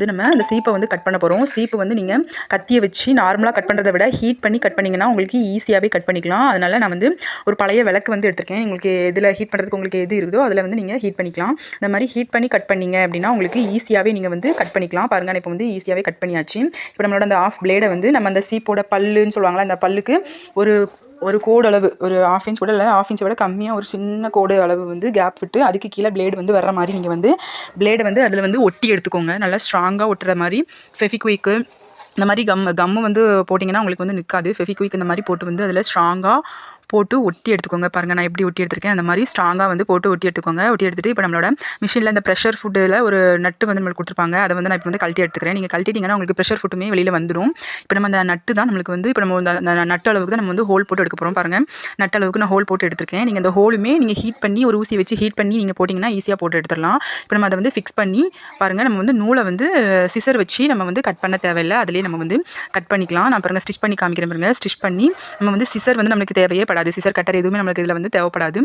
நம்ம அந்த சீப்பை வந்து கட் பண்ண போகிறோம். சீப்பு வந்து நீங்கள் கத்தியை வச்சு நார்மலாக கட் பண்ணுறதை விட ஹீட் பண்ணி கட் பண்ணிங்கன்னா உங்களுக்கு ஈஸியாகவே கட் பண்ணிக்கலாம். அதனால் நான் வந்து ஒரு பழைய விளக்கு வந்து எடுத்திருக்கேன். உங்களுக்கு இதில் ஹீட் பண்ணுறதுக்கு உங்களுக்கு எது இருக்குதோ அதில் வந்து நீங்கள் ஹீட் பண்ணிக்கலாம். இந்த மாதிரி ஹீட் பண்ணி கட் பண்ணிங்க அப்படின்னா உங்களுக்கு ஈஸியாகவே நீங்கள் வந்து கட் பண்ணிக்கலாம். பாருங்கள், நான் இப்போ வந்து ஈஸியாகவே கட் பண்ணியாச்சு. இப்போ நம்மளோட அந்த ஆஃப் பிளேடை வந்து நம்ம அந்த சீப்போட பல்லுன்னு சொல்லுவாங்களா, அந்த பல்லுக்கு ஒரு கோடு அளவு, ஒரு 1/2 இன்ச் கூட இல்லை, 1/2 இன்ச்சை விட கம்மியாக ஒரு சின்ன கோடு அளவு வந்து கேப் விட்டு அதுக்கு கீழே பிளேடு வந்து வர்ற மாதிரி நீங்கள் வந்து பிளேடை வந்து அதில் வந்து ஒட்டி எடுத்துக்கோங்க. நல்லா ஸ்ட்ராங்காக ஒட்டுற மாதிரி. ஃபெவிக்விக்கு இந்த மாதிரி கம்மு வந்து போட்டிங்கன்னா உங்களுக்கு வந்து நிற்காது. ஃபெவிக்விக் இந்த மாதிரி போட்டு வந்து அதில் ஸ்ட்ராங்காக போட்டு ஒட்டி எடுத்துக்கோங்க. பாருங்கள், நான் எப்படி ஒட்டி எடுத்திருக்கேன். அந்த மாதிரி ஸ்ட்ராங்காக வந்து போட்டு ஒட்டி எடுத்துக்கோங்க. ஒட்டி எடுத்துகிட்டு இப்போ நம்மளோட மிஷினில் இந்த ப்ரெஷர் ஃபுட்டில் ஒரு நட்டு வந்து நம்மளுக்கு கொடுத்துருப்பாங்க. அதை வந்து நான் இப்போ வந்து கழட்டி எடுத்துக்கிறேன். நீங்கள் கழட்டிட்டிங்கன்னா உங்களுக்கு ப்ரெஷர் ஃபுட்டுமே வெளியில் வந்துடும். இப்போ நம்ம அந்த நட்டு தான் நம்மளுக்கு வந்து இப்போ நம்ம அந்த நட்டு அளவுக்கு தான் நம்ம வந்து ஹோல் போட்டு எடுக்க போகிறோம். பாருங்கள், நட்டு அளவுக்கு நான் ஹோல் போட்டு எடுத்திருக்கேன். நீங்கள் அந்த ஹோலுமே நீங்கள் ஹீட் பண்ணி ஒரு ஊசி வச்சு ஹீட் பண்ணி நீங்கள் போட்டிங்கன்னா ஈஸியாக போட்டு எடுத்துடலாம். இப்போ நம்ம அதை வந்து ஃபிக்ஸ் பண்ணி பாருங்கள், நம்ம வந்து நூலை வந்து சிசர் வச்சு நம்ம வந்து கட் பண்ண தேவையில்லை. அதிலே நம்ம வந்து கட் பண்ணிக்கலாம். நான் பாருங்கள் ஸ்டிச் பண்ணி காமிக்கிறேன். பாருங்கள், ஸ்டிச் பண்ணி நம்ம வந்து சிசர் வந்து நம்மளுக்கு தேவையே படாது. சிசர் கட்டர் எதுவுமே நம்மளுக்கு இதில் வந்து தேவைப்படாது.